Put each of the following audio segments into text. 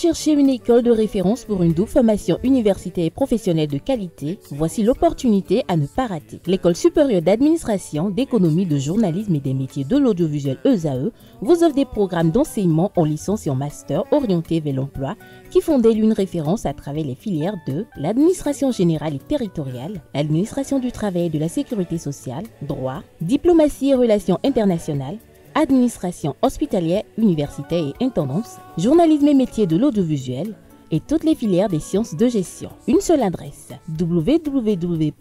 cherchez une école de référence pour une double formation universitaire et professionnelle de qualité? Voici l'opportunité à ne pas rater. L'École supérieure d'administration, d'économie, de journalisme et des métiers de l'audiovisuel ESAE vous offre des programmes d'enseignement en licence et en master orientés vers l'emploi qui font d'elle une référence à travers les filières de l'administration générale et territoriale, l'administration du travail et de la sécurité sociale, droit, diplomatie et relations internationales, administration hospitalière, universitaire et intendance, journalisme et métiers de l'audiovisuel et toutes les filières des sciences de gestion. Une seule adresse, www.esae.bj.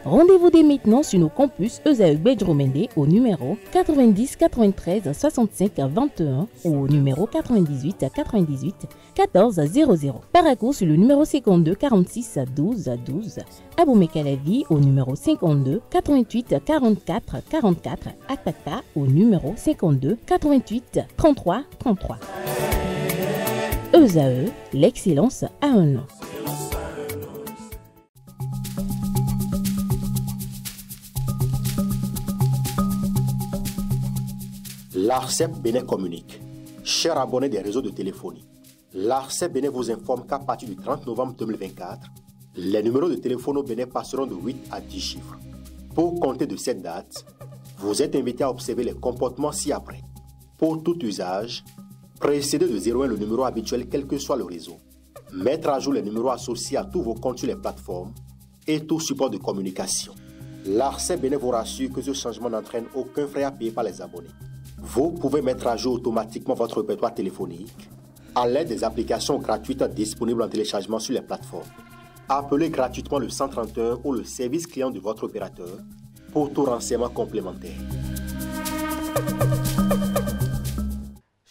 Rendez-vous dès maintenant sur nos campus ESAE Bedjromende au numéro 90 93 65 21 ou au numéro 98 98 14 00. Paracourt sur le numéro 52 46 12 12. Aboumé-Calavi au numéro 52 88 44 44. Akpata au numéro 52 88 33 33. ESAE, l'excellence a un nom. L'ARCEP Bénin communique. Chers abonnés des réseaux de téléphonie, l'ARCEP Bénin vous informe qu'à partir du 30 novembre 2024, les numéros de téléphone au Bénin passeront de 8 à 10 chiffres. Pour compter de cette date, vous êtes invité à observer les comportements ci-après. Pour tout usage, précédez de 01 le numéro habituel quel que soit le réseau. Mettre à jour les numéros associés à tous vos comptes sur les plateformes et tout support de communication. L'ARCEP Bénin vous rassure que ce changement n'entraîne aucun frais à payer par les abonnés. Vous pouvez mettre à jour automatiquement votre répertoire téléphonique à l'aide des applications gratuites disponibles en téléchargement sur les plateformes. Appelez gratuitement le 131 ou le service client de votre opérateur pour tout renseignement complémentaire.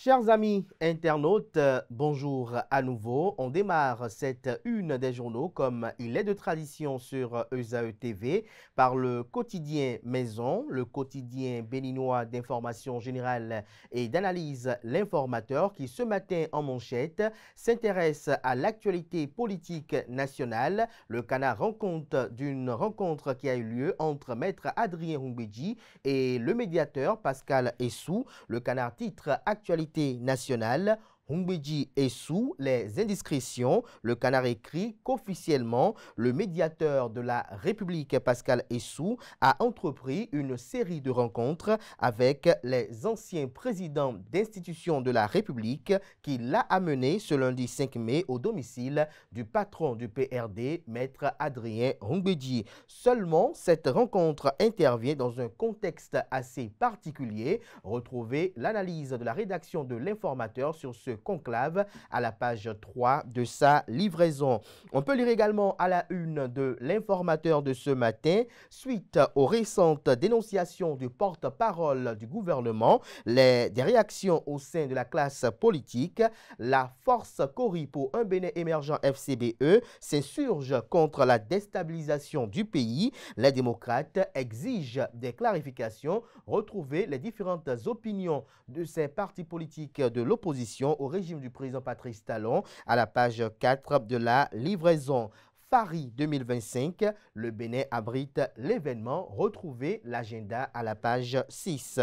Chers amis internautes, bonjour à nouveau. On démarre cette une des journaux comme il est de tradition sur ESAE TV par le quotidien Maison, le quotidien béninois d'information générale et d'analyse L'Informateur qui ce matin en manchette s'intéresse à l'actualité politique nationale. Le Canard rend compte d'une rencontre qui a eu lieu entre Maître Adrien Humbedji et le médiateur Pascal Essou. Le Canard titre Actualité nationale. Humbedji est sous les indiscrétions. Le Canard écrit qu'officiellement, le médiateur de la République, Pascal Essou, a entrepris une série de rencontres avec les anciens présidents d'institutions de la République qui l'a amené ce lundi 5 mai au domicile du patron du PRD, Maître Adrien Humbedji. Seulement, cette rencontre intervient dans un contexte assez particulier. Retrouvez l'analyse de la rédaction de L'Informateur sur ce conclave à la page 3 de sa livraison. On peut lire également à la une de L'Informateur de ce matin, suite aux récentes dénonciations du porte-parole du gouvernement, des réactions au sein de la classe politique, la force Cori pour un Bénin émergent FCBE s'insurge contre la déstabilisation du pays. Les démocrates exigent des clarifications. Retrouvez les différentes opinions de ces partis politiques de l'opposition au régime du président Patrice Talon à la page 4 de la livraison. Fari 2025, le Bénin abrite l'événement. Retrouvez l'agenda à la page 6.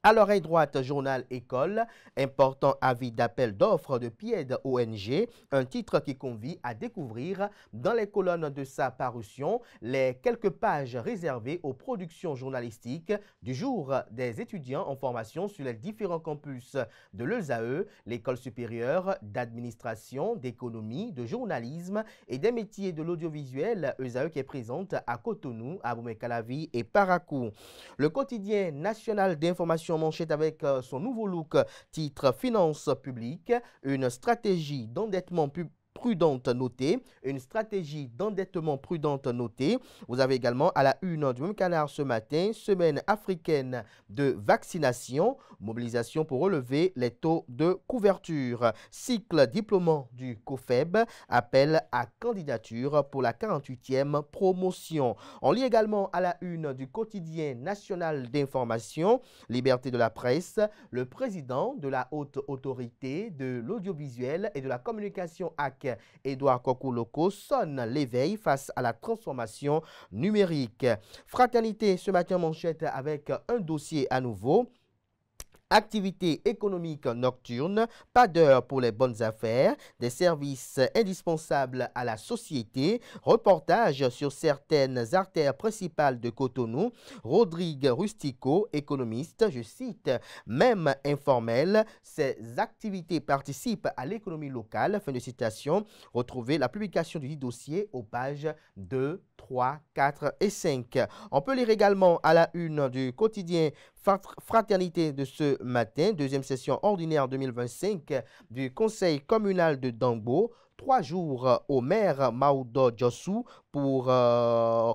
À l'oreille droite, journal École, important avis d'appel d'offres de PIED ONG, un titre qui convie à découvrir dans les colonnes de sa parution les quelques pages réservées aux productions journalistiques du jour des étudiants en formation sur les différents campus de l'ESAE, l'école supérieure d'administration, d'économie, de journalisme et des métiers de l'audiovisuel, ESAE qui est présente à Cotonou, Aboumé-Calavi et Paracourt. Le quotidien national d'information manchette avec son nouveau look, titre Finances publiques, une stratégie d'endettement prudente notée, une stratégie d'endettement prudente notée. Vous avez également à la une du même Canard ce matin, semaine africaine de vaccination, mobilisation pour relever les taux de couverture. Cycle diplômant du COFEB, appel à candidature pour la 48e promotion. On lit également à la une du quotidien national d'information, Liberté de la presse, le président de la haute autorité de l'audiovisuel et de la communication AC, Édouard Kokou-Loko, sonne l'éveil face à la transformation numérique. Fraternité ce matin manchette avec un dossier à nouveau. Activités économiques nocturnes, pas d'heure pour les bonnes affaires, des services indispensables à la société, reportage sur certaines artères principales de Cotonou, Rodrigue Rustico, économiste, je cite, même informel, ces activités participent à l'économie locale, fin de citation, retrouvez la publication du dossier aux pages 2, 3, 4 et 5. On peut lire également à la une du quotidien Fraternité de ce matin, deuxième session ordinaire 2025 du Conseil communal de Dambo. 3 jours au maire Maoudo Djossou pour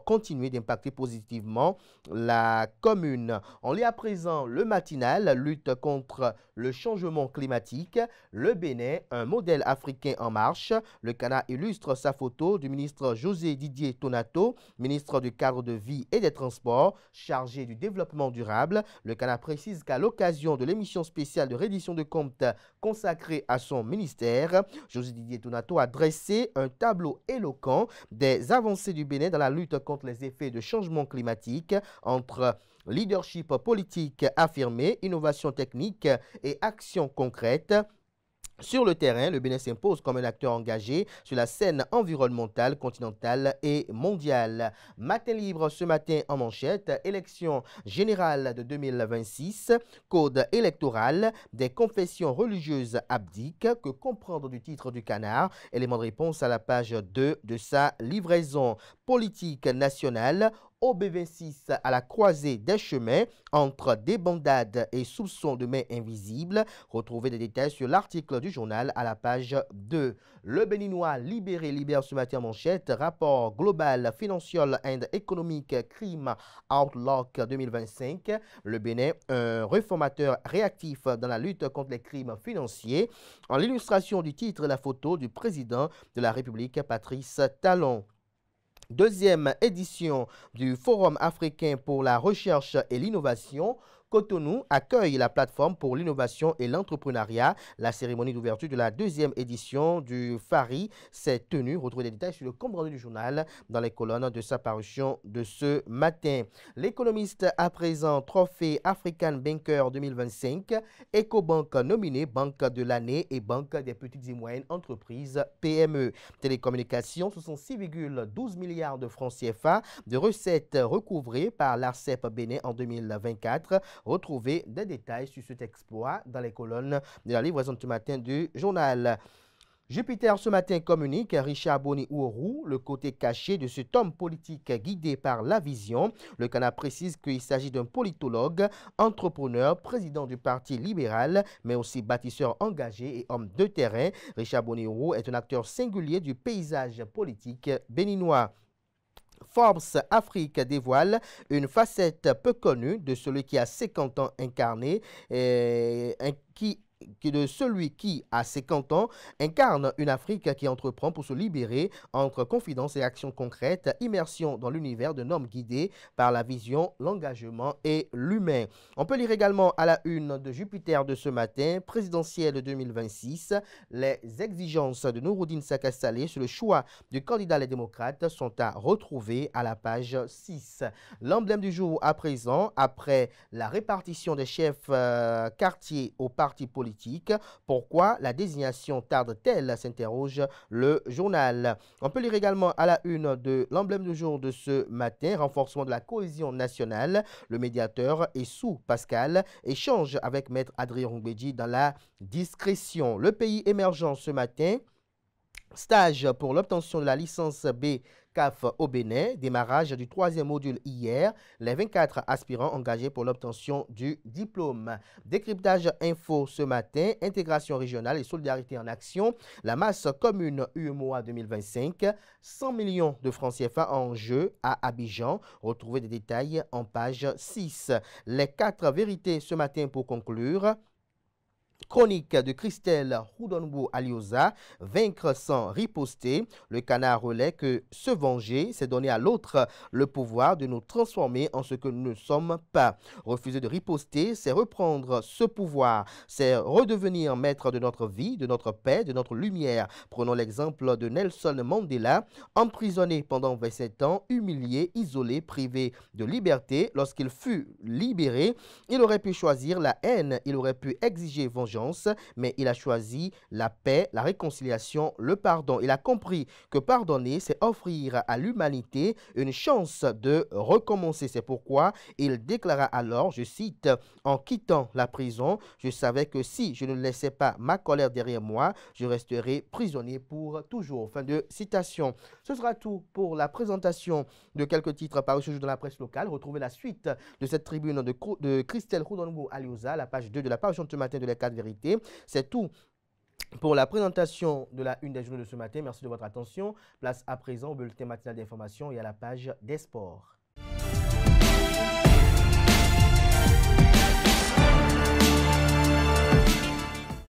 continuer d'impacter positivement la commune. On lit à présent le matinal, lutte contre le changement climatique. Le Bénin, un modèle africain en marche. Le Canard illustre sa photo du ministre José Didier Tonato, ministre du cadre de vie et des transports, chargé du développement durable. Le Canard précise qu'à l'occasion de l'émission spéciale de reddition de comptes consacrée à son ministère, José Didier Tonato a dressé un tableau éloquent des avancées du Bénin dans la lutte contre les effets de changement climatique entre leadership politique affirmé, innovation technique et action concrète. Sur le terrain, le Bénin s'impose comme un acteur engagé sur la scène environnementale, continentale et mondiale. Matin libre ce matin en manchette, élection générale de 2026, code électoral, des confessions religieuses abdiques, que comprendre du titre du Canard, élément de réponse à la page 2 de sa livraison. Politique nationale, OB26 à la croisée des chemins entre débandade et soupçons de main invisible. Retrouvez des détails sur l'article du journal à la page 2. Le Béninois libéré libère ce matin en manchette. Rapport global Financial and Economic Crime Outlook 2025. Le Bénin, un réformateur réactif dans la lutte contre les crimes financiers. En l'illustration du titre, la photo du président de la République, Patrice Talon. Deuxième édition du Forum africain pour la recherche et l'innovation. Cotonou accueille la plateforme pour l'innovation et l'entrepreneuriat. La cérémonie d'ouverture de la deuxième édition du FARI s'est tenue. Retrouvez les détails sur le compte rendu du journal dans les colonnes de sa parution de ce matin. L'économiste à présent, trophée African Banker 2025. EcoBank nominé Banque de l'année et Banque des petites et moyennes entreprises PME. Télécommunications, ce sont 6,12 milliards de francs CFA de recettes recouvrées par l'ARCEP Bénin en 2024. Retrouvez des détails sur cet exploit dans les colonnes de la livraison de ce matin du journal. Jupiter ce matin communique à Richard Boni Ouourou, le côté caché de cet homme politique guidé par la vision. Le Canard précise qu'il s'agit d'un politologue, entrepreneur, président du Parti libéral, mais aussi bâtisseur engagé et homme de terrain. Richard Boni Ouourou est un acteur singulier du paysage politique béninois. Forbes Afrique dévoile une facette peu connue de celui qui a 50 ans incarné, de celui qui, à 50 ans, incarne une Afrique qui entreprend pour se libérer entre confidence et action concrète, immersion dans l'univers d'un homme guidé par la vision, l'engagement et l'humain. On peut lire également à la une de Jupiter de ce matin, présidentielle 2026, les exigences de Nouroudine Saka Saleh sur le choix du candidat Les Démocrates sont à retrouver à la page 6. L'emblème du jour à présent, après la répartition des chefs quartiers aux partis politiques, pourquoi la désignation tarde-t-elle, s'interroge le journal. On peut lire également à la une de l'emblème du jour de ce matin, renforcement de la cohésion nationale. Le médiateur Essou Pascal échange avec Maître Adrien Roumbedji dans la discrétion. Le pays émergent ce matin, stage pour l'obtention de la licence B CAF au Bénin, démarrage du 3e module hier, les 24 aspirants engagés pour l'obtention du diplôme. Décryptage info ce matin, intégration régionale et solidarité en action, la masse commune UEMOA 2025, 100 millions de francs CFA en jeu à Abidjan. Retrouvez des détails en page 6. Les 4 vérités ce matin pour conclure. Chronique de Christelle Houdongo Alioza, vaincre sans riposter. Le canard relaie que se venger, c'est donner à l'autre le pouvoir de nous transformer en ce que nous ne sommes pas. Refuser de riposter, c'est reprendre ce pouvoir, c'est redevenir maître de notre vie, de notre paix, de notre lumière. Prenons l'exemple de Nelson Mandela, emprisonné pendant 27 ans, humilié, isolé, privé de liberté. Lorsqu'il fut libéré, il aurait pu choisir la haine, il aurait pu exiger vengeance, mais il a choisi la paix, la réconciliation, le pardon. Il a compris que pardonner, c'est offrir à l'humanité une chance de recommencer. C'est pourquoi il déclara alors, je cite, « En quittant la prison, je savais que si je ne laissais pas ma colère derrière moi, je resterais prisonnier pour toujours. » Fin de citation. Ce sera tout pour la présentation de quelques titres parus ce jour dans la presse locale. Retrouvez la suite de cette tribune de Christelle Houdongo Alioza, la page 2 de la parution de ce matin de Les 4 Vérités. C'est tout pour la présentation de la une des journaux de ce matin. Merci de votre attention. Place à présent au bulletin matinal d'information et à la page des sports.